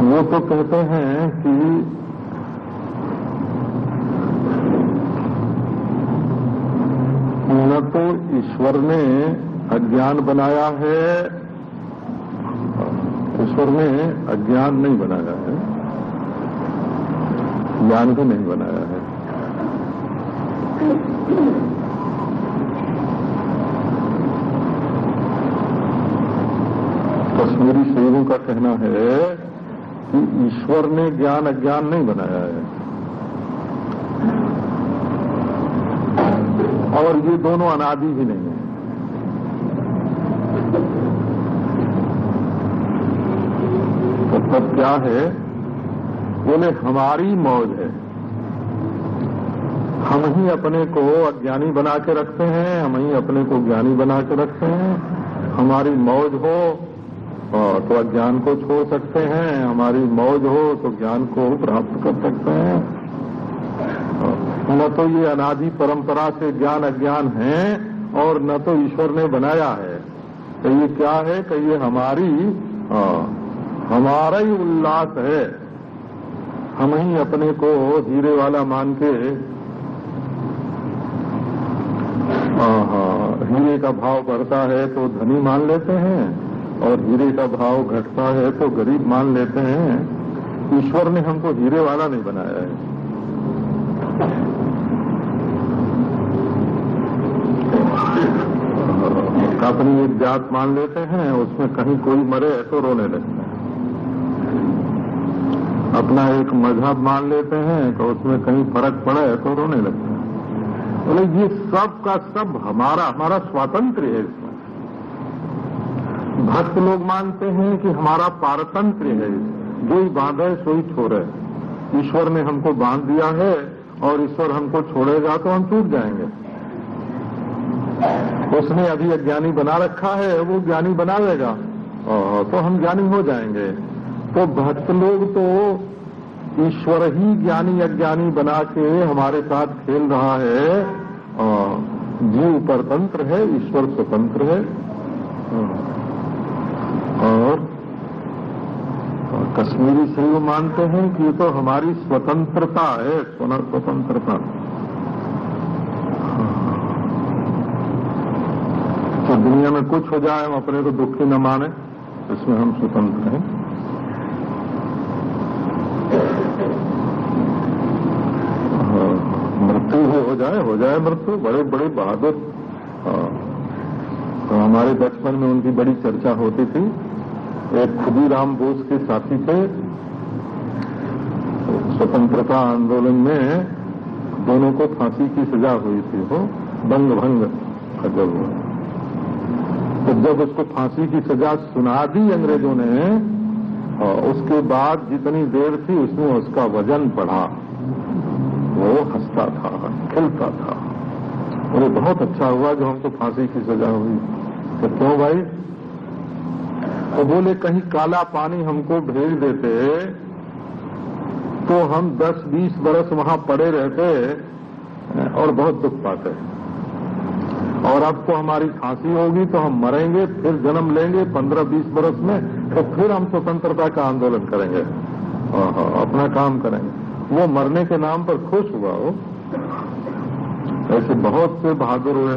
वो तो कहते हैं कि न तो ईश्वर ने अज्ञान बनाया है, ईश्वर ने अज्ञान नहीं बनाया है, ज्ञान भी नहीं बनाया है। कश्मीरी शैवों का कहना है कि ईश्वर ने ज्ञान अज्ञान नहीं बनाया है, और ये दोनों अनादि ही नहीं है। तो तब क्या है? बोले हमारी मौज है, हम ही अपने को अज्ञानी बना के रखते हैं, हम ही अपने को ज्ञानी बना के रखते हैं। हमारी मौज हो तो अज्ञान को छोड़ सकते हैं, हमारी मौज हो तो ज्ञान को प्राप्त कर सकते हैं। न तो ये अनादि परंपरा से ज्ञान अज्ञान है और न तो ईश्वर ने बनाया है। तो ये क्या है कि ये हमारा ही उल्लास है, हम ही अपने को हीरे वाला मान के हीरे का भाव बढ़ता है तो धनी मान लेते हैं, और हीरे का भाव घटता है तो गरीब मान लेते हैं। ईश्वर ने हमको हीरे वाला नहीं बनाया है। अपनी एक जात मान लेते हैं, उसमें कहीं कोई मरे तो रोने लगते हैं। अपना एक मजहब मान लेते हैं तो उसमें कहीं फर्क पड़े तो रोने लगते हैं। बोले ये सब का सब हमारा स्वातंत्र है। इसमें भक्त लोग मानते हैं कि हमारा पारतंत्र है, जो ही बांधे सोई छोड़े। ईश्वर ने हमको बांध दिया है और ईश्वर हमको छोड़ेगा तो हम टूट जाएंगे। उसने अभी अज्ञानी बना रखा है, वो ज्ञानी बना देगा तो हम ज्ञानी हो जाएंगे। तो भक्त लोग तो ईश्वर ही ज्ञानी अज्ञानी बना के हमारे साथ खेल रहा है। जीव परतंत्र है, ईश्वर स्वतंत्र है। और कश्मीरी शैव मानते हैं कि ये तो हमारी स्वतंत्रता है, स्वतंत्रता। तो दुनिया में कुछ हो जाए हम अपने को दुखी न माने, इसमें हम स्वतंत्र हैं। मृत्यु हो जाए मृत्यु। बड़े बड़े बहादुर, तो हमारे बचपन में उनकी बड़ी चर्चा होती थी। एक खुदीराम बोस के साथी थे, स्वतंत्रता आंदोलन में दोनों को फांसी की सजा हुई थी। वो बंग भंग जब हुआ, तो जब उसको फांसी की सजा सुना दी अंग्रेजों ने, उसके बाद जितनी देर थी उसमें उसका वजन बढ़ा। वो हंसता था, खिलता था। बोले बहुत अच्छा हुआ जो हमको फांसी की सजा हुई। तो क्यों भाई? तो बोले कहीं काला पानी हमको भेज देते तो हम 10-20 बरस वहां पड़े रहते और बहुत दुख पाते। और अब तो हमारी फांसी होगी तो हम मरेंगे, फिर जन्म लेंगे 15-20 बरस में, तो फिर हम स्वतंत्रता का आंदोलन करेंगे, अपना काम करेंगे। वो मरने के नाम पर खुश हुआ। वो ऐसे बहुत से बहादुर हुए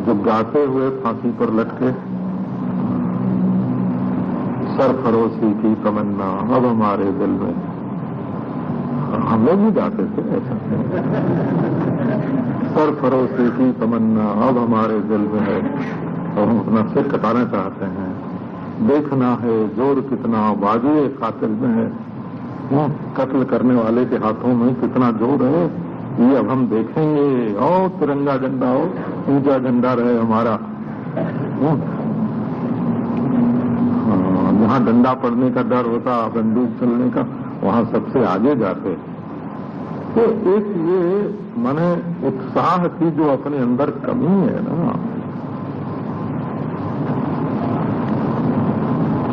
जो गाते हुए फांसी पर लटके, सरफरोशी की तमन्ना अब हमारे दिल में। हम लोग भी गाते थे ऐसा, सरफरोशी की तमन्ना अब हमारे दिल में है, और हम अपना सिर कटाना चाहते हैं। देखना है जोर कितना बाजुए कातिल में है, कत्ल करने वाले के हाथों में कितना जोर है, ये अब हम देखेंगे। और तिरंगा झंडा हो, ऊंचा झंडा रहे हमारा। जहां डंडा पड़ने का डर होता, बंदूक चलने का, वहां सबसे आगे जाते। तो एक ये माने उत्साह की जो अपने अंदर कमी है ना,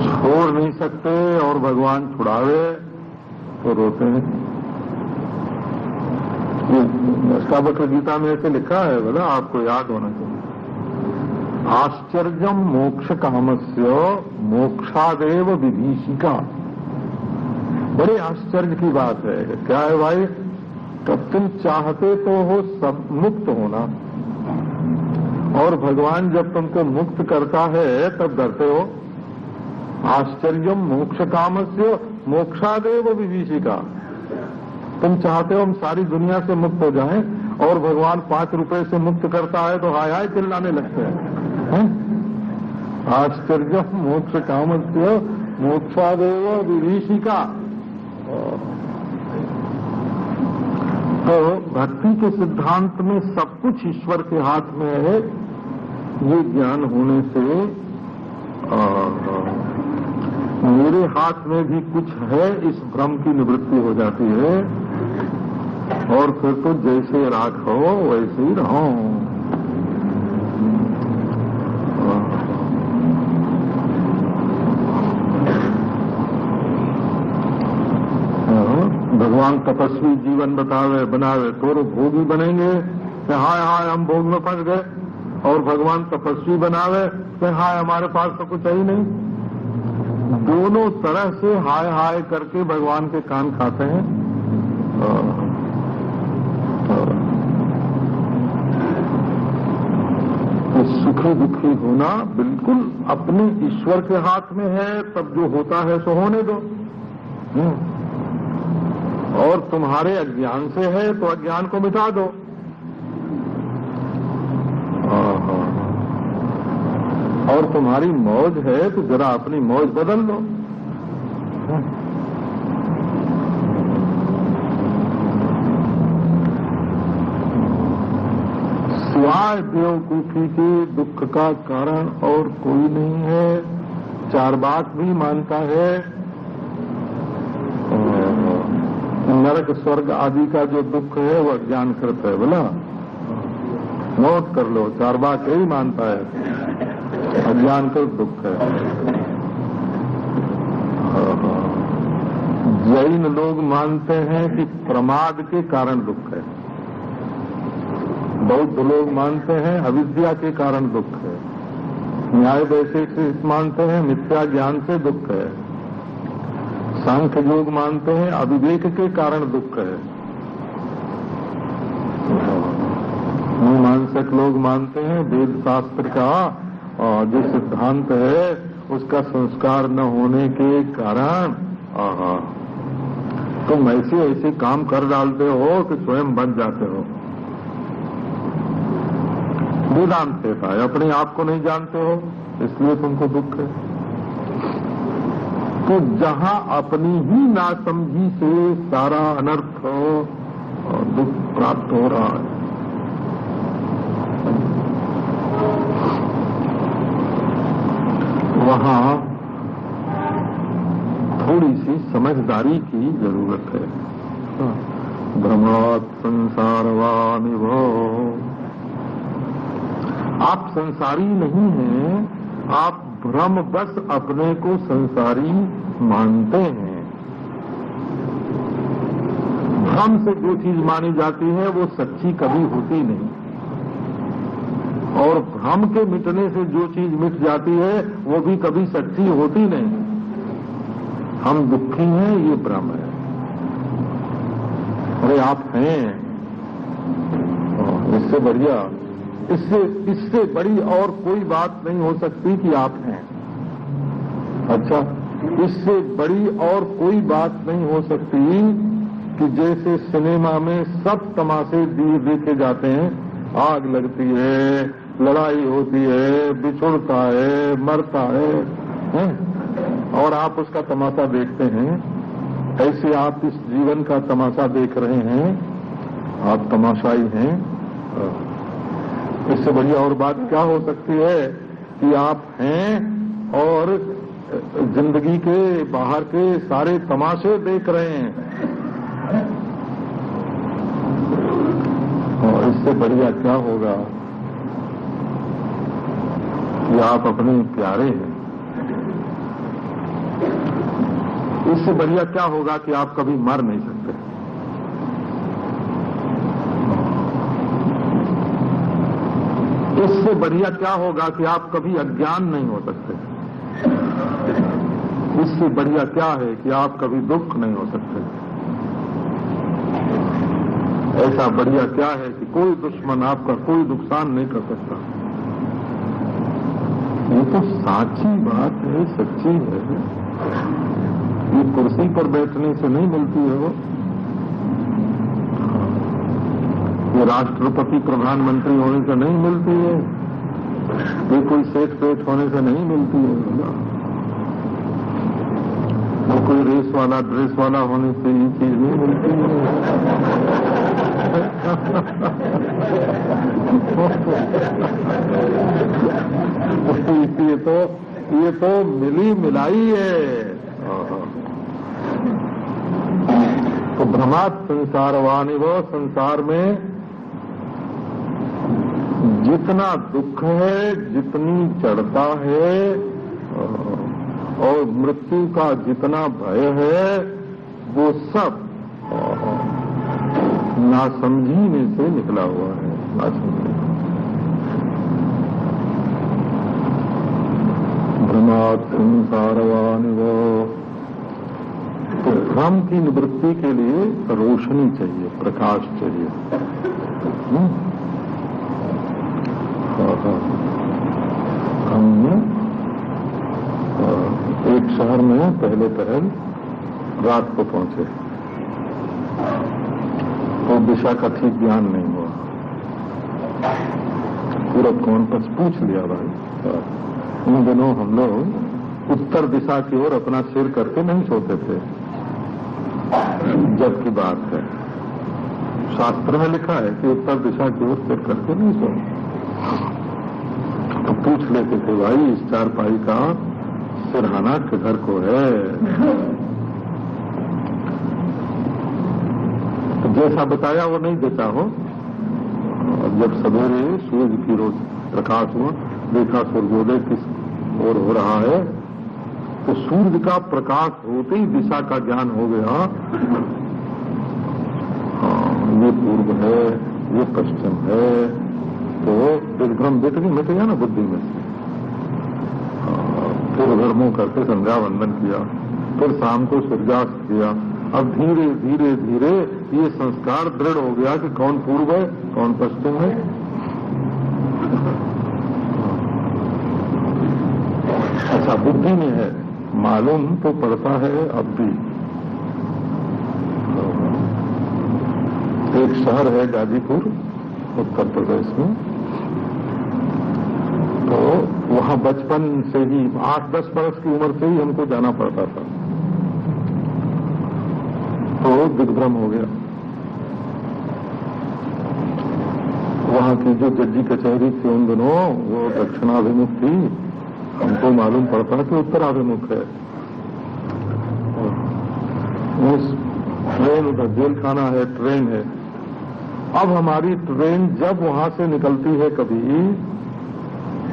छोड़ नहीं सकते, और भगवान छुड़ावे तो रोते हैं। श्रीमद् गीता में ऐसे लिखा है, बोला आपको याद होना चाहिए। आश्चर्यम मोक्ष कामस्य मोक्षादेव विभीषिका। बड़े आश्चर्य की बात है। क्या है भाई? तब तुम चाहते तो हो सब मुक्त होना, और भगवान जब तुमको मुक्त करता है तब डरते हो। आश्चर्यम मोक्ष कामस्य मोक्षादेव विभीषिका। तुम चाहते हो हम सारी दुनिया से मुक्त हो जाएं, और भगवान 5 रुपए से मुक्त करता है तो हाय हाय चिल्लाने लगते हैं। आश्चर्यम मोक्ष कामस्य मोक्षादेव विभीषिका। तो भक्ति के सिद्धांत में सब कुछ ईश्वर के हाथ में है, ये ज्ञान होने से मेरे हाथ में भी कुछ है, इस भ्रम की निवृत्ति हो जाती है, और फिर तो जैसे राखो वैसे ही रहो। भगवान तपस्वी जीवन बनावे तो भोगी बनेंगे, हाय हाय हम भोग में फंस गए, और भगवान तपस्वी बनावे तो हाय हमारे पास तो कुछ है ही नहीं। दोनों तरह से हाय हाय करके भगवान के कान खाते हैं। तो सुखी दुखी होना बिल्कुल अपने ईश्वर के हाथ में है, तब जो होता है सो होने दो। और तुम्हारे अज्ञान से है तो अज्ञान को मिटा दो। और तुम्हारी मौज है तो जरा अपनी मौज बदल लो। सिवाय बेवकूफी के दुख का कारण और कोई नहीं है। चारवाक भी मानता है नरक स्वर्ग आदि का जो दुख है वो अज्ञान करता है। बोला नोट कर लो, चारवाक यही मानता है अज्ञान का दुख है। जैन लोग मानते हैं कि प्रमाद के कारण दुख है। बौद्ध लोग मानते हैं अविद्या के कारण दुख है। न्याय वैशेषिक मानते हैं मिथ्या ज्ञान से दुख है। सांख्य लोग मानते हैं अविवेक के कारण दुख है। मीमांसक लोग मानते हैं वेद शास्त्र का जो सिद्धांत है उसका संस्कार न होने के कारण तुम ऐसे ऐसे काम कर डालते हो कि स्वयं बन जाते हो। वेदांत कहता है अपने आप को नहीं जानते हो इसलिए तुमको दुख है। तो जहां अपनी ही नासमझी से सारा अनर्थ दुख प्राप्त हो रहा है, वहां थोड़ी सी समझदारी की जरूरत है। भ्रमात् संसारवानिव। आप संसारी नहीं हैं, आप भ्रम बस अपने को संसारी मानते हैं। भ्रम से जो चीज मानी जाती है वो सच्ची कभी होती नहीं, और भ्रम के मिटने से जो चीज मिट जाती है वो भी कभी सच्ची होती नहीं। हम दुखी हैं ये भ्रम है। अरे आप हैं, इससे बढ़िया इससे बड़ी और कोई बात नहीं हो सकती कि आप हैं। अच्छा, इससे बड़ी और कोई बात नहीं हो सकती कि जैसे सिनेमा में सब तमाशे देखे जाते हैं, आग लगती है, लड़ाई होती है, बिछुड़ता है, मरता है, और आप उसका तमाशा देखते हैं। ऐसे आप इस जीवन का तमाशा देख रहे हैं, आप तमाशाई हैं। इससे बढ़िया और बात क्या हो सकती है कि आप हैं और जिंदगी के बाहर के सारे तमाशे देख रहे हैं। और इससे बढ़िया क्या होगा कि आप अपने प्यारे हैं। इससे बढ़िया क्या होगा कि आप कभी मर नहीं सकते। इससे बढ़िया क्या होगा कि आप कभी अज्ञान नहीं हो सकते। इससे बढ़िया क्या है कि आप कभी दुख नहीं हो सकते। ऐसा बढ़िया क्या है कि कोई दुश्मन आपका कोई नुकसान नहीं कर सकता। ये तो साची बात है, सच्ची है। ये कुर्सी पर बैठने से नहीं मिलती है वो, ये राष्ट्रपति प्रधानमंत्री होने से नहीं मिलती है, ये कोई सेठ पेट होने से नहीं मिलती है, वो कोई रेस वाला ड्रेस वाला होने से ये चीज नहीं मिलती है। ये तो मिली मिलाई है। तो भ्रमात् संसारवानि, वो संसार में जितना दुख है, जितनी जड़ता है और मृत्यु का जितना भय है, वो सब नासमझी में से निकला हुआ है। नासमझी, भ्रमात् संसारवानि वो। तो भ्रम की निवृत्ति के लिए रोशनी चाहिए, प्रकाश चाहिए। हम एक शहर में पहले पहल रात को पहुंचे, तो दिशा का ठीक ज्ञान नहीं हुआ। पूरब कौन पर पूछ लिया भाई। उन दिनों हम लोग उत्तर दिशा की ओर अपना सिर करके नहीं सोते थे। जब की बात है, शास्त्र में लिखा है कि उत्तर दिशा की ओर सिर करके नहीं सोते। तो पूछ लेते थे, भाई इस चारपाई का सिरहाना किधर को है? तो जैसा बताया वो नहीं देता हो। और जब सवेरे सूर्य की रोज प्रकाश हुआ, देखा सूर्योदय किस ओर हो रहा है, तो सूर्य का प्रकाश होते ही दिशा का ज्ञान हो गया। ये पूर्व है, ये पश्चिम है। तो दिग्भ्रम मिट गया ना बुद्धि में। फिर उधर मुंह करके संध्या वंदन किया, फिर शाम को सूर्यास्त किया। अब धीरे धीरे धीरे ये संस्कार दृढ़ हो गया कि कौन पूर्व है, कौन पश्चिम है। अच्छा, बुद्धि में है, मालूम तो पड़ता है अब भी। एक शहर है गाजीपुर, उत्तर प्रदेश में। तो वहां बचपन से ही 8-10 वर्ष की उम्र से ही हमको जाना पड़ता था। तो दिग्भ्रम हो गया। वहां की जो जज्जी कचहरी थी उन दिनों, वो दक्षिणाभिमुख थी। हमको मालूम पड़ता कि उत्तराभिमुख है। ट्रेन उधर जेल खाना है, ट्रेन है। अब हमारी ट्रेन जब वहां से निकलती है कभी,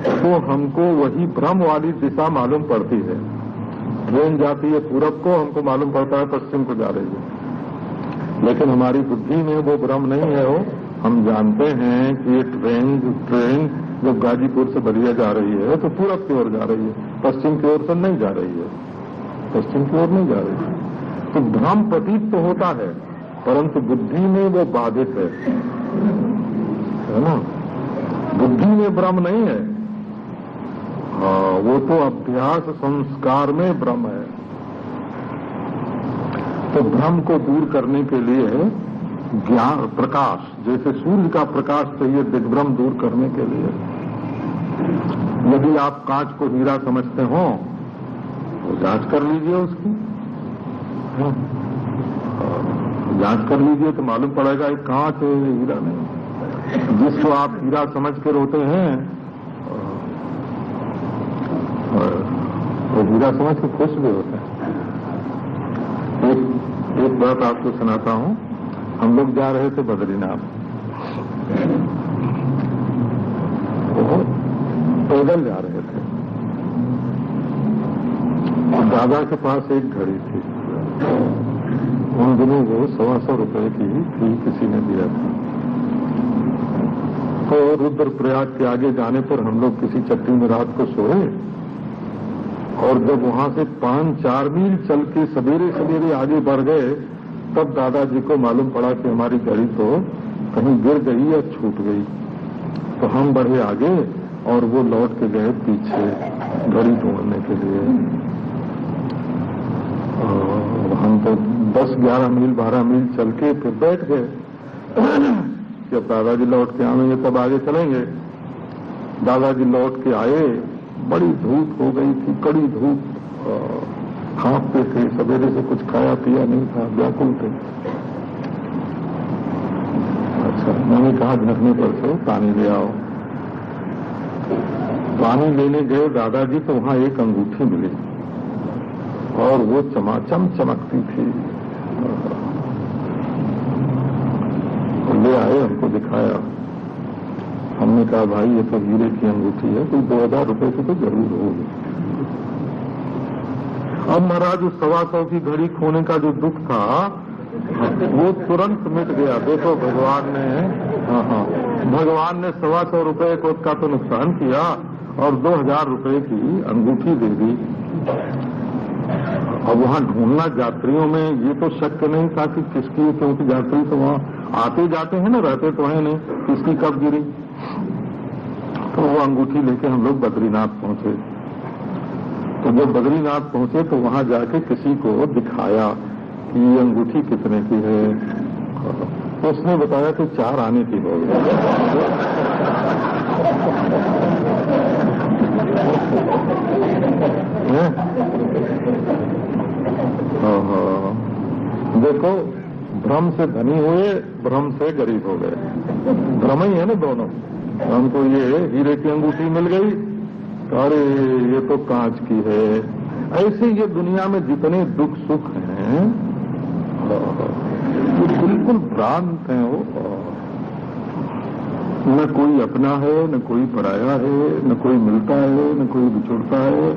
तो हमको वही भ्रम वाली दिशा मालूम पड़ती है। ट्रेन जाती है पूरब को, हमको मालूम पड़ता है पश्चिम को जा रही है। लेकिन हमारी बुद्धि में वो भ्रम नहीं है। वो हम जानते हैं कि ये ट्रेन जब गाजीपुर से बलिया जा रही है तो पूरब की ओर जा रही है, पश्चिम की ओर से नहीं जा रही है। पश्चिम की ओर नहीं जा रही है। तो भ्रम प्रतीत तो होता है, परंतु बुद्धि में वो बाधित है ना। बुद्धि में भ्रम नहीं है। वो तो अभ्यास संस्कार में भ्रम है। तो भ्रम को दूर करने के लिए ज्ञान प्रकाश, जैसे सूर्य का प्रकाश चाहिए दिग्भ्रम दूर करने के लिए। यदि आप कांच को हीरा समझते हो तो जांच कर लीजिए उसकी। जांच कर लीजिए तो मालूम पड़ेगा ये कांच है, हीरा नहीं। जिसको आप हीरा समझ के रोते हैं, वो हीरा समझ के खुश भी होते हैं। एक बात आपको सुनाता हूं। हम लोग जा रहे थे बद्रीनाथ, वो पैदल जा रहे थे। दादा के पास एक घड़ी थी। उन दिनों वो 125 रुपए की थी, किसी ने दिया था। तो रुद्रप्रयाग के आगे जाने पर हम लोग किसी चट्टी में रात को सोए और जब वहां से 5-4 मील चल के सवेरे सवेरे आगे बढ़ गए, तब दादाजी को मालूम पड़ा कि हमारी घड़ी तो कहीं गिर गई या छूट गई। तो हम बढ़े आगे और वो लौट के गए पीछे घड़ी ढूंढने के लिए। हम तो 10-11 मील 12 मील चल के फिर बैठ गए। जब दादाजी लौट के आएंगे तब आगे चलेंगे। दादाजी लौट के आए, बड़ी धूप हो गई थी, कड़ी धूप, कांपते थे, सवेरे से कुछ खाया पिया नहीं था, व्याकुल थे। अच्छा, मैंने कहा झरने पर से पानी ले आओ। पानी लेने गए दादाजी तो वहां एक अंगूठी मिली और वो चमाचम चमकती थी। ले आए, हमको दिखाया। हमने कहा भाई ये तो हीरे की अंगूठी है, कोई 2000 रुपए की तो जरूर होगी। अब महाराज उस 125 की घड़ी खोने का जो दुख था वो तुरंत मिट गया। देखो भगवान ने, भगवान ने 125 रुपए का तो नुकसान किया और 2000 रुपए की अंगूठी दे दी। अब वहां ढूंढना यात्रियों में ये तो शक नहीं था कि किसकी, क्योंकि यात्री तो वहां आते जाते हैं ना, रहते तो है नहीं, किसकी कब गिरी। तो वो अंगूठी लेके हम लोग बद्रीनाथ पहुंचे। तो जब बद्रीनाथ पहुंचे तो वहां जाके किसी को दिखाया कि ये अंगूठी कितने की है। तो उसने बताया कि 4 आने की होगी। देखो, भ्रम से धनी हुए, भ्रम से गरीब हो गए। भ्रम ही है ना दोनों। हमको ये हीरे की अंगूठी मिल गई, अरे ये तो कांच की है। ऐसे ये दुनिया में जितने दुख सुख हैं वो बिल्कुल भ्रांत हैं। वो न कोई अपना है, न कोई पराया है, न कोई मिलता है, न कोई बिछुड़ता है।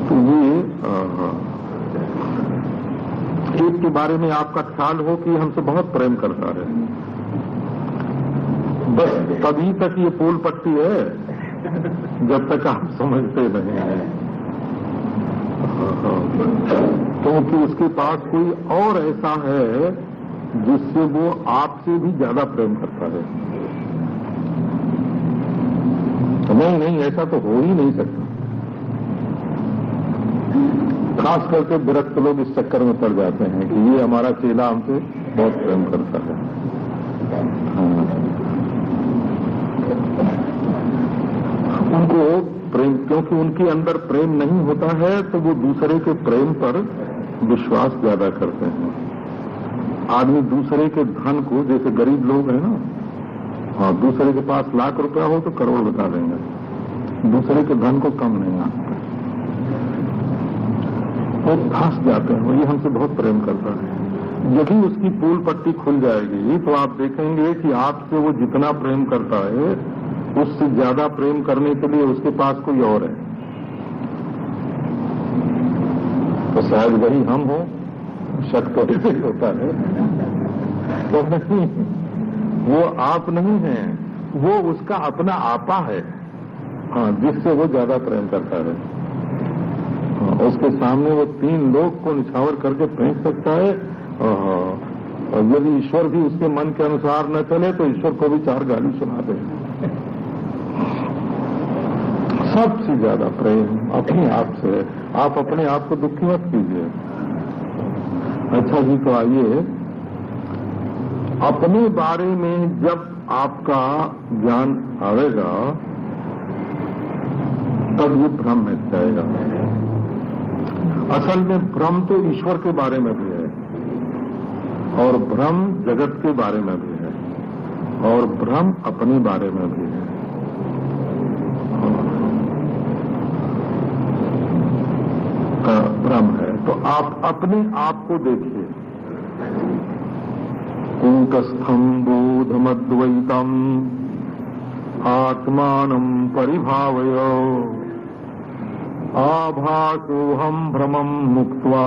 तो ये एक के बारे में आपका ख्याल हो कि हमसे बहुत प्रेम करता है, बस तभी तक ये पोल पट्टी है जब तक आप समझते नहीं हैं। क्योंकि उसके पास कोई और ऐसा है जिससे वो आपसे भी ज्यादा प्रेम करता है। नहीं नहीं, ऐसा तो हो ही नहीं सकता। खास करके विरक्त लोग इस चक्कर में पड़ जाते हैं कि ये हमारा चेला हमसे बहुत प्रेम करता है। उनको प्रेम, क्योंकि उनके अंदर प्रेम नहीं होता है तो वो दूसरे के प्रेम पर विश्वास ज्यादा करते हैं। आदमी दूसरे के धन को, जैसे गरीब लोग हैं ना, हाँ, दूसरे के पास लाख रुपया हो तो करोड़ बता देंगे, दूसरे के धन को कम नहीं आते, वो फंस जाते हैं। ये हमसे बहुत प्रेम करता है। यदि उसकी पूल पट्टी खुल जाएगी तो आप देखेंगे कि आपसे वो जितना प्रेम करता है उससे ज्यादा प्रेम करने के लिए उसके पास कोई और है। तो शायद वही हम हो, शक तो ऐसे ही होता है। तो नहीं, वो आप नहीं है, वो उसका अपना आपा है, हाँ, जिससे वो ज्यादा प्रेम करता है। उसके सामने वो 3 लोग को निछावर करके फेंक सकता है। और यदि ईश्वर भी उसके मन के अनुसार न चले तो ईश्वर को भी 4 गाली सुना दे। सबसे ज्यादा प्रेम अपने आप से है। आप अपने आप को दुखी मत कीजिए। अच्छा जी, तो आइए, अपने बारे में जब आपका ज्ञान आएगा तब ये भ्रम मिट जाएगा। असल में भ्रम तो ईश्वर के बारे में भी है और भ्रम जगत के बारे में भी है और भ्रम अपने बारे में भी है। भ्रम है तो आप अपने आप को देखिए। कूटस्थम बोधमद्वैतम आत्मानं परिभावय आभासोऽहं भ्रमं मुक्त्वा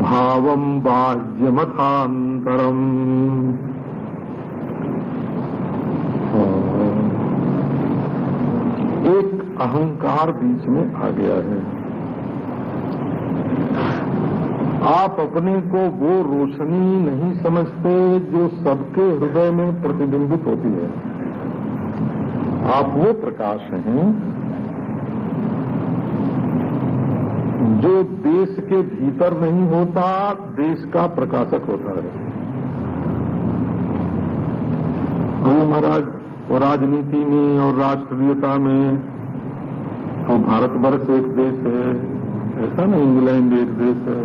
भावं बाह्यमथान्तरम्। एक अहंकार बीच में आ गया है। आप अपने को वो रोशनी नहीं समझते जो सबके हृदय में प्रतिबिंबित होती है। आप वो प्रकाश हैं जो देश के भीतर नहीं होता, देश का प्रकाशक होता है। तो महाराज, और राजनीति में और राष्ट्रीयता में तो भारतवर्ष एक देश है, ऐसा नहीं इंग्लैंड एक देश है।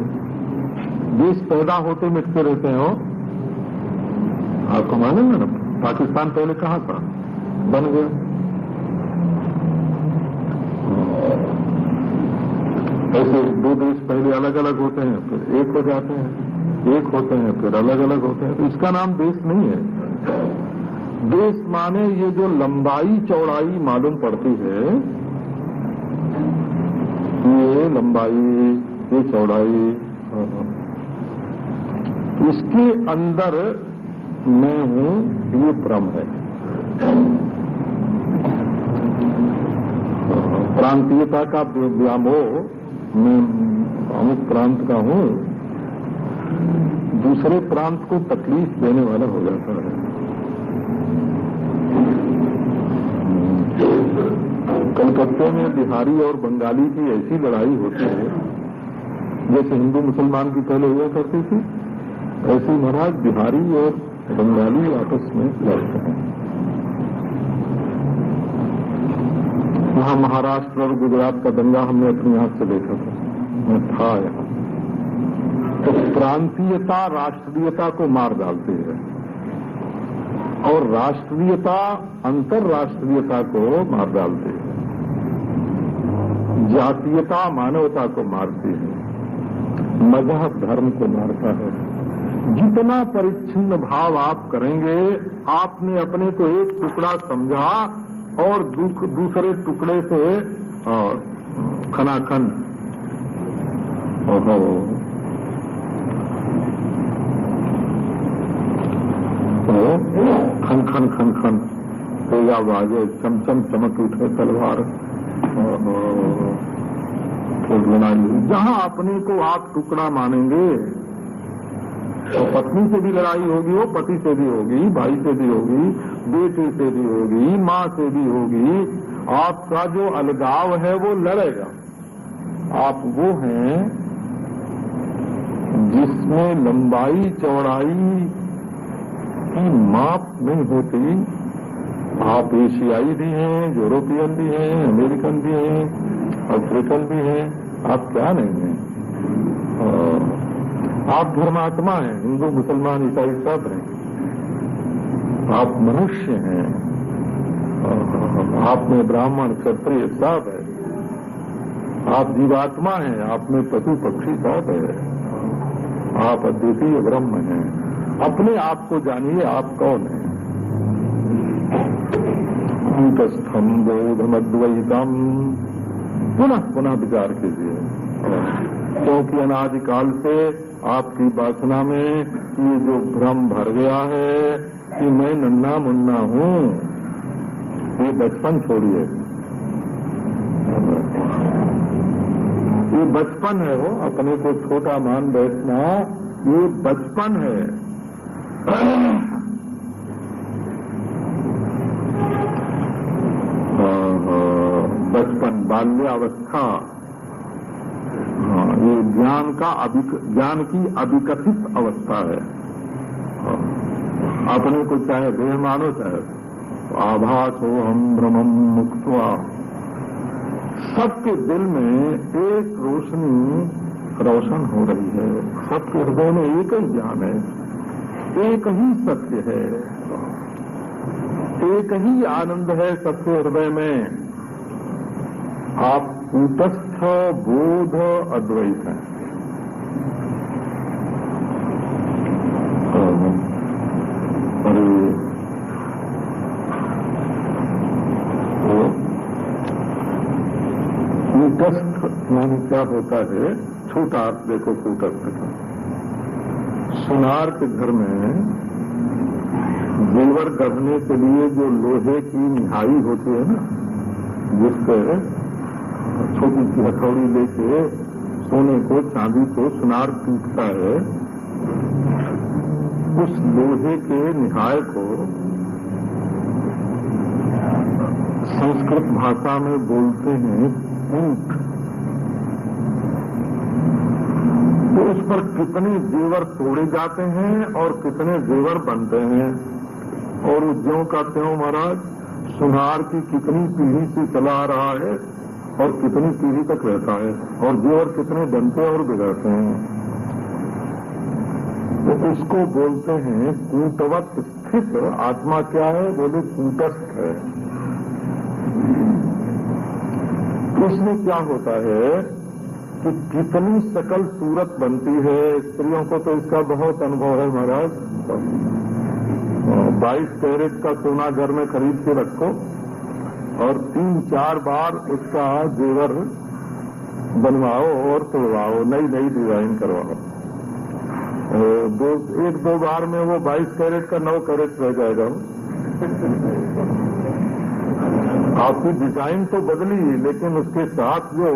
देश पैदा होते मिटते रहते हो। आपको मालूम है ना, पाकिस्तान पहले कहाँ था, बन गया। ऐसे दो देश पहले अलग अलग होते हैं, फिर एक हो जाते हैं, एक होते हैं, फिर अलग अलग होते हैं। तो इसका नाम देश नहीं है। देश माने ये जो लंबाई चौड़ाई मालूम पड़ती है, ये लंबाई, ये चौड़ाई, इसके अंदर मैं हूं, ये भ्रम है। प्रांतीयता का व्यामोह, मैं अमुक प्रांत का हूं, दूसरे प्रांत को तकलीफ देने वाला हो जाता है। कलकत्ते में बिहारी और बंगाली की ऐसी लड़ाई होती है जैसे हिंदू मुसलमान की पहले हुआ करती थी, ऐसी महाराज बिहारी और बंगाली आपस में लड़ते हैं। वहां महाराष्ट्र और गुजरात का दंगा हमने अपनी आंख से देखा था, मैं था यहाँ। तो प्रांतीयता राष्ट्रीयता को मार डालती है और राष्ट्रीयता अंतर्राष्ट्रीयता को मार डालती है। जातीयता मानवता को मारती है, मजहब धर्म को मारता है। जितना परिच्छिन्न भाव आप करेंगे, आपने अपने को एक टुकड़ा समझा और दूसरे टुकड़े से खनाखन, ओहो, खन खन खन खन तेजा बाजे, चमचम चमक उठे तलवार, लड़ाई। जहां अपने को आप टुकड़ा मानेंगे तो पत्नी से भी लड़ाई होगी, वो पति से भी होगी, भाई से भी होगी, बेटे से भी होगी, माँ से भी होगी। आपका जो अलगाव है वो लड़ेगा। आप वो हैं जिसमें लंबाई चौड़ाई की माप नहीं होती। आप एशियाई भी हैं, यूरोपियन भी हैं, अमेरिकन भी हैं, अफ्रीकन भी हैं, आप क्या नहीं हैं? आप धर्मात्मा हैं, हिंदू मुसलमान ईसाई सब हैं। आप मनुष्य हैं, आप में ब्राह्मण क्षत्रिय सब है। आप जीवात्मा हैं, आप में पशु पक्षी सब है। आप अद्वितीय ब्रह्म हैं। अपने आप को जानिए, आप कौन हैं। कूटस्थम बोधमद्वैतम, पुनः पुनः विचार कीजिए, क्योंकि अनादिकाल से आपकी वासना में ये जो भ्रम भर गया है कि मैं नन्ना मुन्ना हूं, ये बचपन छोड़िए। ये बचपन है, वो अपने को छोटा मान बैठना, ये बचपन है। बचपन, बाल्यावस्था, ये ज्ञान की अविकसित अवस्था है। अपने को चाहे देह मानो, चाहे आभासो हम भ्रमम मुक्त्वा, सबके दिल में एक रोशनी रोशन हो रही है। सबके हृदय में एक ही ज्ञान है, एक ही सत्य है, एक ही आनंद है सबके हृदय में। आप कूटस्थ बोध अद्वैत हैं। कूटस्थ माने क्या होता है? छोटा अर्थ देखो कूटस्थ का। सुनार के घर में जेवर गढ़ने के लिए जो लोहे की निहाई होती है ना, जिससे छोटी सी हथौड़ी लेके सोने को, चांदी को सुनार टूटता है, उस लोहे के निकाय को संस्कृत भाषा में बोलते हैं कूट। तो उस पर कितने जेवर तोड़े जाते हैं और कितने जेवर बनते हैं, और ज्यों का त्यों महाराज सुनार की कितनी पीढ़ी से चला आ रहा है और कितनी पीढ़ी तक रहता है, और जेवर कितने बनते और बिगड़ते हैं। तो उसको बोलते हैं कूटवत स्थित आत्मा। क्या है? बोले कूटस्थ है। इसमें क्या होता है कि कितनी सकल सूरत बनती है। स्त्रियों को तो इसका बहुत अनुभव है महाराज। 22 कैरेट का सोना घर में खरीद के रखो और 3-4 बार उसका जेवर बनवाओ और तोड़वाओ, नई नई डिजाइन करवाओ। 1-2 बार में वो 22 कैरेट का 9 कैरेट रह जाएगा। आपकी डिजाइन तो बदली, लेकिन उसके साथ जो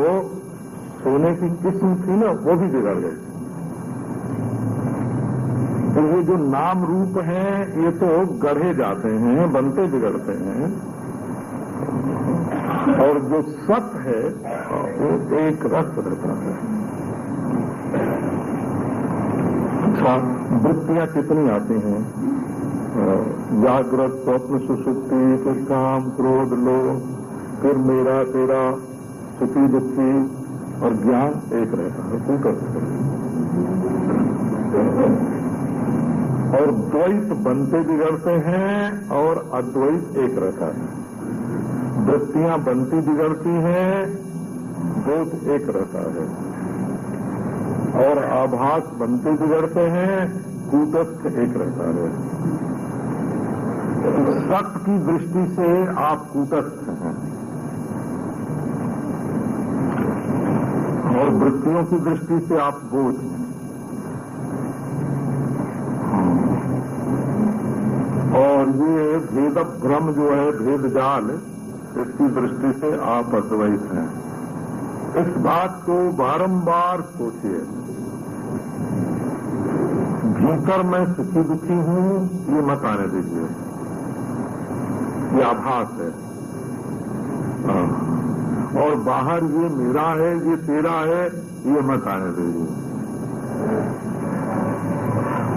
सोने की किस्म थी ना, वो भी बिगड़ गई। तो ये जो नाम रूप हैं, ये तो गढ़े जाते हैं, बनते बिगड़ते हैं, और जो सत है वो एक रस रहता है। अच्छा, वृत्तियां कितनी आती हैं? जागृत, स्वप्न, सुषुप्ति, फिर काम, क्रोध, लोभ, फिर मेरा तेरा, सुखी दुखी, और ज्ञान एक रहता है, कूटस्थ। और द्वैत बनते बिगड़ते हैं और अद्वैत एक रहता है। वृत्तियां बनती बिगड़ती हैं, बोध एक रहता है, और आभास बनते बिगड़ते हैं, कूटस्थ एक रहता है। सत की दृष्टि से आप कूटस्थ हैं, और वृत्तियों की दृष्टि से आप बोझ हैं। और ये भेद भ्रम जो है, भेद जाल, इसकी दृष्टि से आप अद्वैत हैं। इस बात को बारंबार सोचिए। भीतर मैं सुखी दुखी हूं, ये मत आने दीजिए, ये आभास है। और बाहर ये मेरा है, ये तेरा है, ये मत आने दीजिए।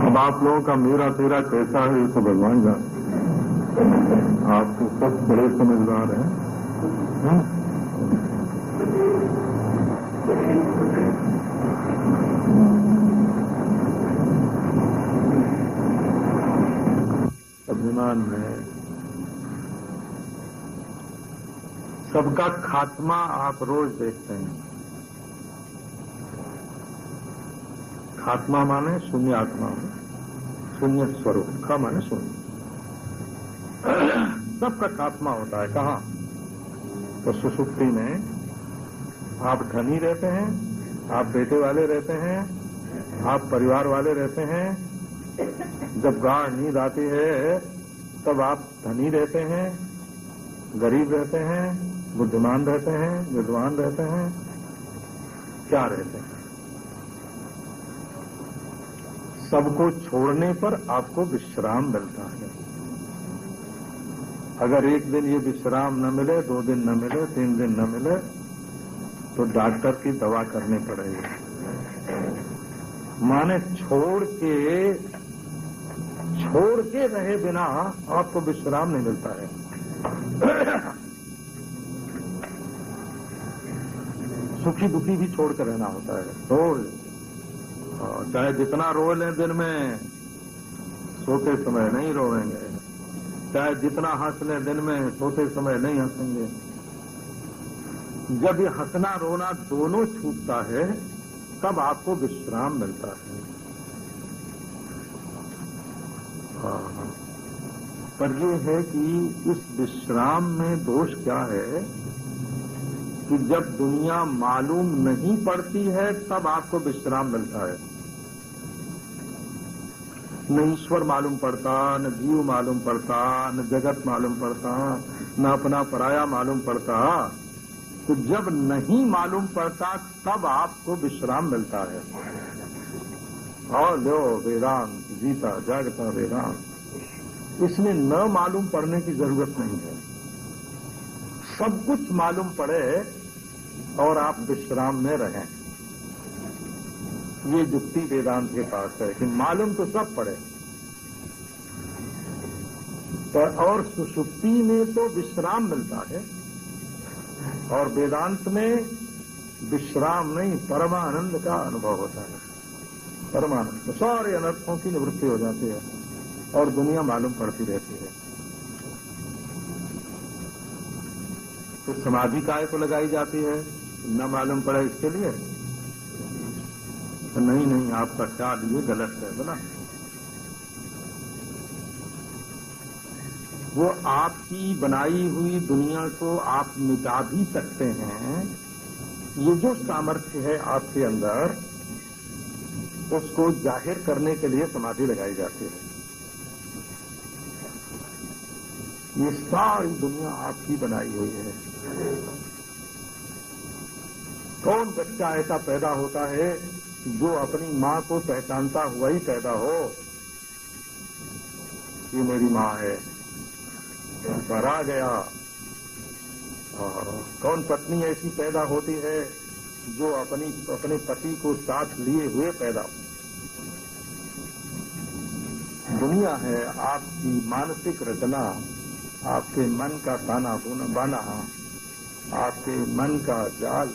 अब आप लोगों का मेरा तेरा कैसा है, ये तो भगवान जाने। आप तो सब बड़े समझदार हैं। अभिमान में सबका खात्मा आप रोज देखते हैं। खात्मा माने शून्य आत्मा, शून्य स्वरूप का माने शून्य। सबका खात्मा होता है। कहाँ? तो सुषुप्ति में आप धनी रहते हैं, आप बेटे वाले रहते हैं, आप परिवार वाले रहते हैं। जब गाढ़ नींद आती है तब आप धनी रहते हैं, गरीब रहते हैं, बुद्धिमान रहते हैं, विद्वान रहते हैं, क्या रहते हैं। सबको छोड़ने पर आपको विश्राम मिलता है। अगर एक दिन ये विश्राम न मिले, 2 दिन न मिले, 3 दिन न मिले, तो डॉक्टर की दवा करनी पड़ेगी। माने छोड़ के रहे बिना आपको विश्राम नहीं मिलता है। सुखी दुखी भी छोड़ कर रहना होता है रोज। चाहे जितना रो लें दिन में, सोते समय नहीं रोएंगे। चाहे जितना हंस लें दिन में, सोते समय नहीं हंसेंगे। जब ये हंसना रोना दोनों छूटता है, तब आपको विश्राम मिलता है। पर ये है कि इस विश्राम में दोष क्या है कि जब दुनिया मालूम नहीं पड़ती है, तब आपको विश्राम मिलता है। न ईश्वर मालूम पड़ता, न जीव मालूम पड़ता, न जगत मालूम पड़ता, न अपना पराया मालूम पड़ता। तो जब नहीं मालूम पड़ता तब आपको विश्राम मिलता है। और लो वेदांत, गीता, जागता वेदांत, इसमें न मालूम पड़ने की जरूरत नहीं है। सब कुछ मालूम पड़े और आप विश्राम में रहें। ये युक्ति वेदांत के पास है कि मालूम तो सब पड़े, और सुषुप्ति में तो विश्राम मिलता है, और वेदांत में विश्राम नहीं, परमानंद का अनुभव होता है। परमानंद, सारे अनर्थों की निवृत्ति हो जाती है और दुनिया मालूम पड़ती रहती है। तो समाधि काय को लगाई जाती है? न मालूम पड़े इसके लिए? तो नहीं, आपका ख्याल ये गलत है बोला। वो आपकी बनाई हुई दुनिया को आप मिटा भी सकते हैं। ये जो सामर्थ्य है आपके अंदर, उसको जाहिर करने के लिए समाधि लगाई जाती है। ये सारी दुनिया आपकी बनाई हुई है। कौन बच्चा ऐसा पैदा होता है जो अपनी मां को पहचानता हुआ ही पैदा हो? ये मेरी मां है, पर आ गया। कौन पत्नी ऐसी पैदा होती है जो अपने पति को साथ लिए हुए पैदा हो? दुनिया है आपकी मानसिक रचना, आपके मन का ताना बाना, आपके मन का जाल।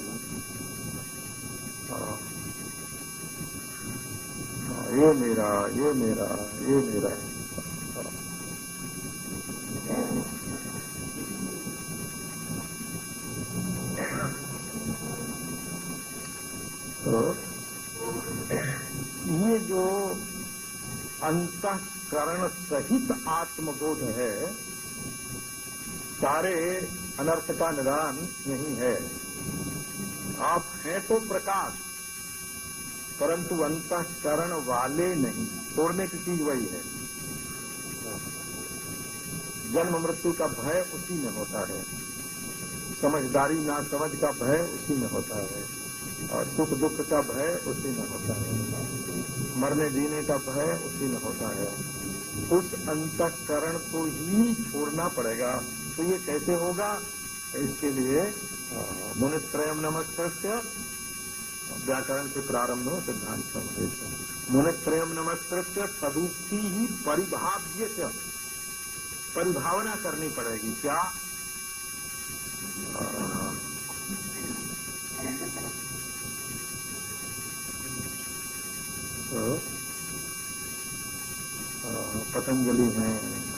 ये मेरा, ये मेरा, ये मेरा। तो ये जो अंतःकरण सहित आत्मबोध है, सारे अनर्थ का निदान यही है। आप हैं तो प्रकाश, परंतु अंतःकरण वाले नहीं। छोड़ने की चीज वही है। जन्म मृत्यु का भय उसी में होता है, समझदारी ना समझ का भय उसी में होता है, और सुख दुख का भय उसी में होता है, मरने जीने का भय उसी में होता है। उस अंतःकरण को ही छोड़ना पड़ेगा। तो ये कैसे होगा? इसके लिए मुनित्रयम् नमस्कृत्य, व्याकरण के प्रारंभ में सिद्धांत संदेश। मुनित्रयम् नमस्कृत्य तदुक्ति ही परिभाव्य च, परिभावना करनी पड़ेगी। क्या? पतंजलि है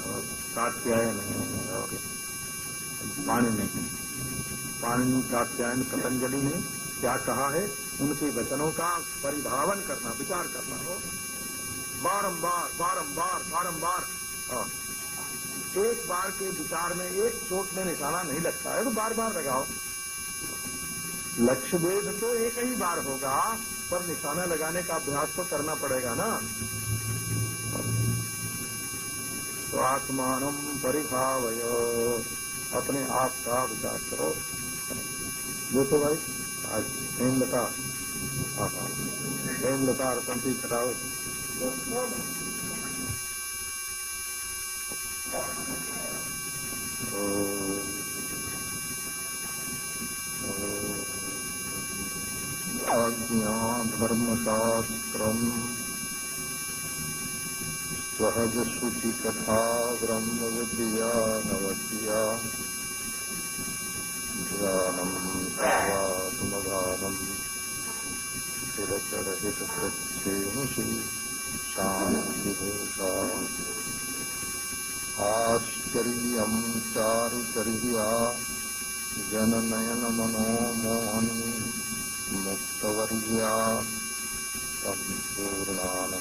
और कात्यायन है और पाणिनि है। पाणिनि, कात्यायन, पतंजलि ने क्या कहा है? उनके वचनों का परिभावन करना, विचार करना हो, बारंबार बारंबार बारंबार। एक बार के विचार में, एक चोट में निशाना नहीं लगता है, तो बार बार लगाओ। लक्ष्य भेद तो एक ही बार होगा, पर निशाना लगाने का अभ्यास तो करना पड़ेगा ना। तो आत्मानम परिभावय, अपने आप का विचार करो। देखो भाई, आज हेमलता, हेमलता रतंती खटाओ। आज्ञा धर्मशास्त्रम सहज श्रुति कथा ब्रह्म विद्या नवद्या ध्यानम सर्वात्मभानम स्थिरचरहित प्रच्छेमुषि शांति भूषा आश्चर्यं चारुचर्या जननयन मनोमोहनी मुक्तवर्या संपूर्णानंदतीर्थम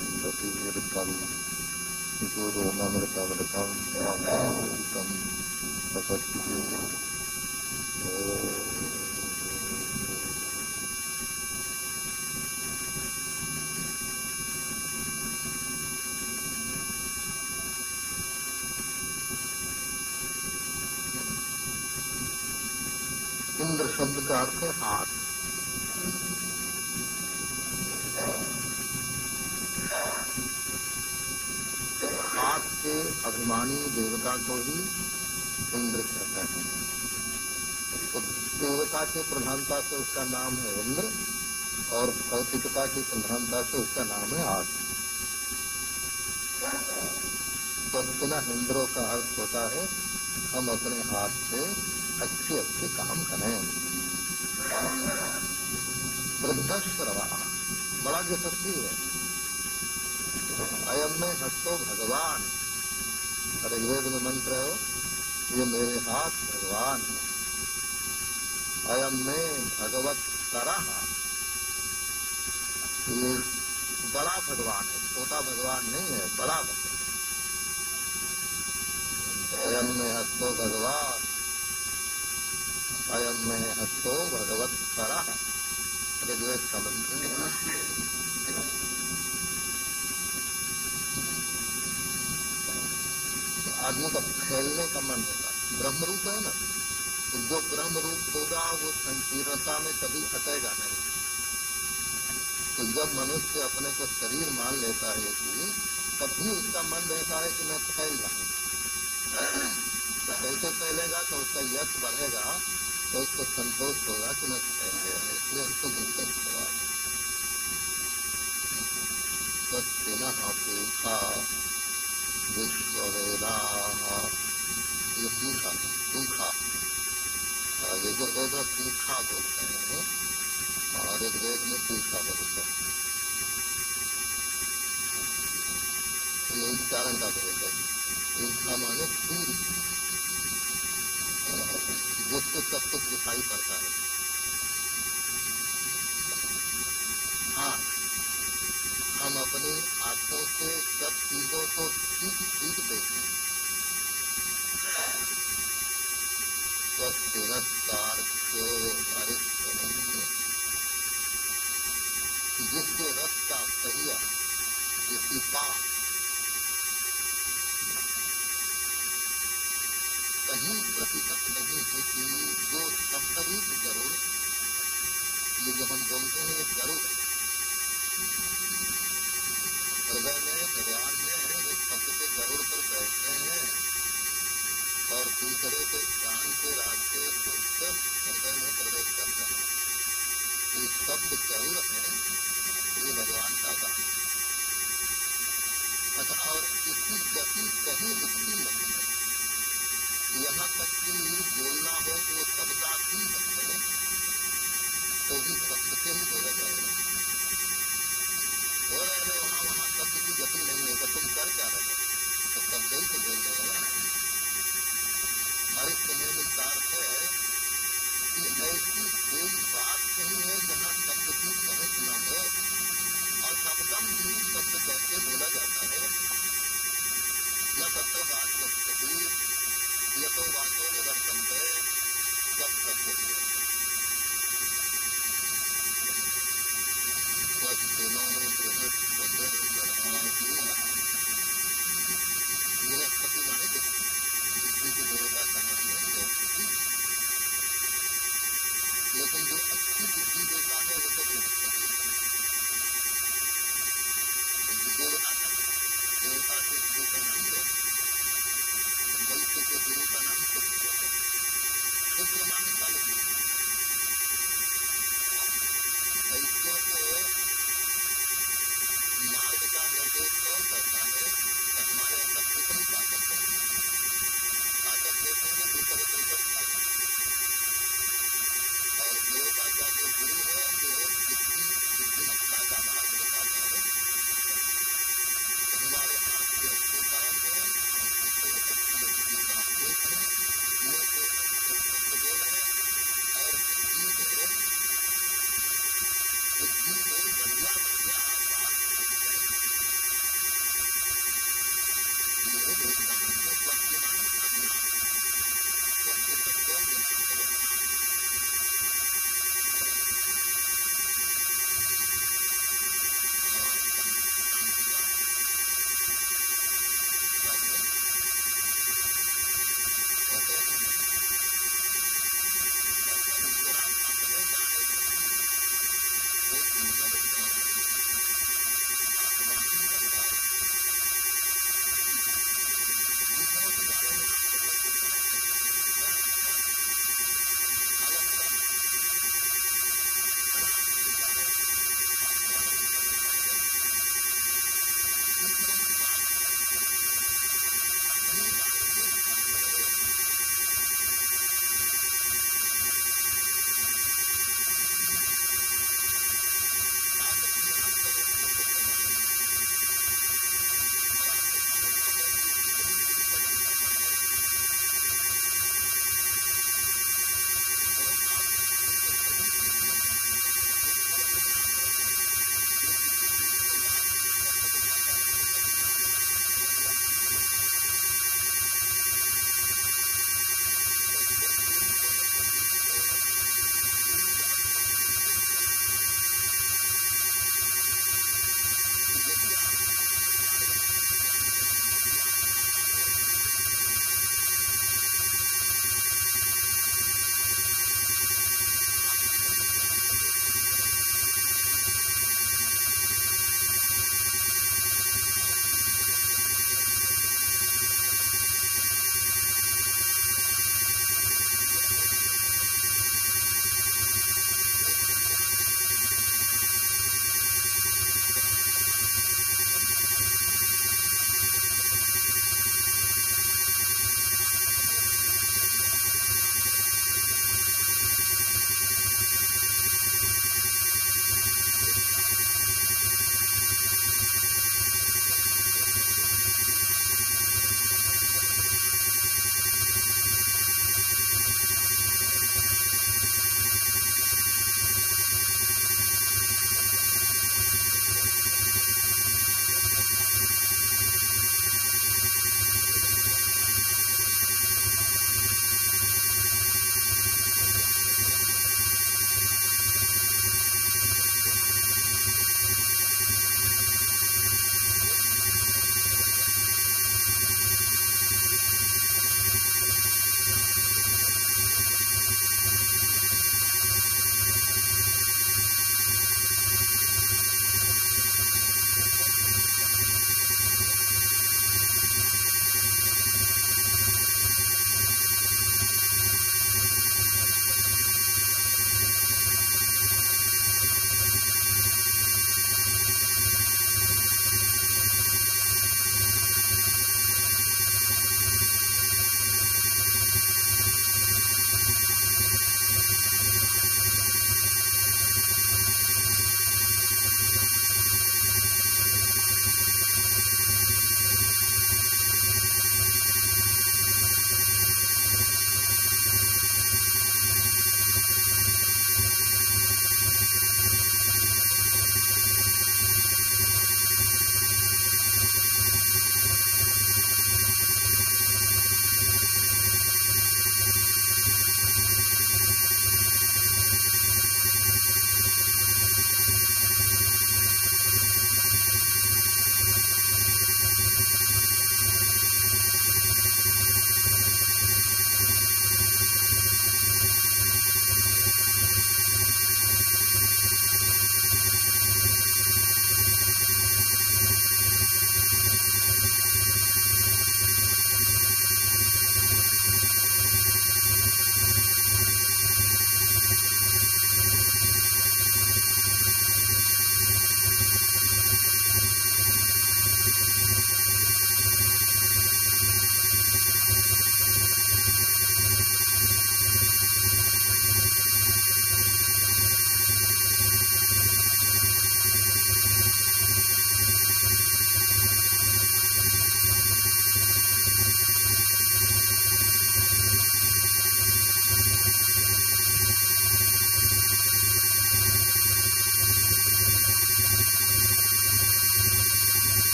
गुरुमृतमृतम अमृतम सपत्ति। शब्द का अर्थ है हाथ। हाथ के अभिमानी देवता को ही इंद्र कहते हैं। तो देवता के प्रधानता से उसका नाम है इंद्र और भौतिकता की प्रधानता से उसका नाम है हाथ। स्वस्तिना इंद्रों का अर्थ होता है हम अपने हाथ से अच्छे अच्छे काम करें। वृद्धश्रवा बड़ा यशस्वी है। अयम में हस्तो भगवान, ऋग्वेद में मंत्र है ये मेरे हाथ भगवान है। अयम में भगवत तरह, ये बड़ा भगवान है, छोटा भगवान नहीं है, बड़ा भगवान। अयम में हस्तो भगवान, अयम में हस्तो भगवत तरह, ऋग्वेद का मंत्र है। आदमी का फैलने का मन होता है। ब्रह्म रूप है ना, तो जो ब्रह्म रूप होगा वो संकीर्णता में कभी अटेगा नहीं। तो जब मनुष्य अपने को शरीर मान लेता है कि तब भी उसका मन रहता है कि मैं फैल रहा हूँ। तो कैसे फैलेगा? तो उसका यश बढ़ेगा तो उसको संतोष होगा कि मैं फैल गया, इसलिए उसको संतोष होगा। स्वस्तिना पूषा विश्ववेदा, ये पूषा सूखा, ये जो वेद सूखा बोलते हैं और एक वेद में पूषा बोलते हैं, ये उच्चारण का भेद है। सूखा माने सूर्य, जिससे सब कुछ दिखाई पड़ता है। हाँ, हम अपनी आंखों से सब चीजों को ठीक ठीक देखते हैं। जिसके रस का पहिया, जिसकी पास कहीं प्रतिशत नहीं होती, वो शब्दरूप जरूर, ये जो हम बोलते हैं ये जरूर हृदय में भगवान है, वो शब्द के जरूर पर बैठते हैं और दूसरे के ज्ञान के रास्ते सोचकर हृदय में प्रवेश करते हैं। ये शब्द जरूर है, ये भगवान का दान। अच्छा, और इसकी गति कहीं दिखती नहीं है। यहाँ तक कि बोलना हो तो शब्दाती है तो भी शब्द से ही बोला जाएगा। हो रहे वहाँ शब्द की गति नहीं है, तो तुम कर क्या रहे? तो शब्द ही तो बोल रहे हैं। हमारे समय में अर्थ है कि ऐसी कोई बात नहीं है जहाँ शब्द की पहुँच न हो, और शब्दम भी शब्द कैसे बोला जाता है। न शब्द बात करती, ये तो बातों में वर्तनते सब शब्द है। बृहस्पति माने बुद्धि के देवता का नाम है बृहस्पति, लेकिन जो अच्छी बुद्धि देता है वो तो बृहस्पति देवता का, देवता के गुरु का नाम है, दैत्य के गुरु का नाम शुक्र है। शुक्र माने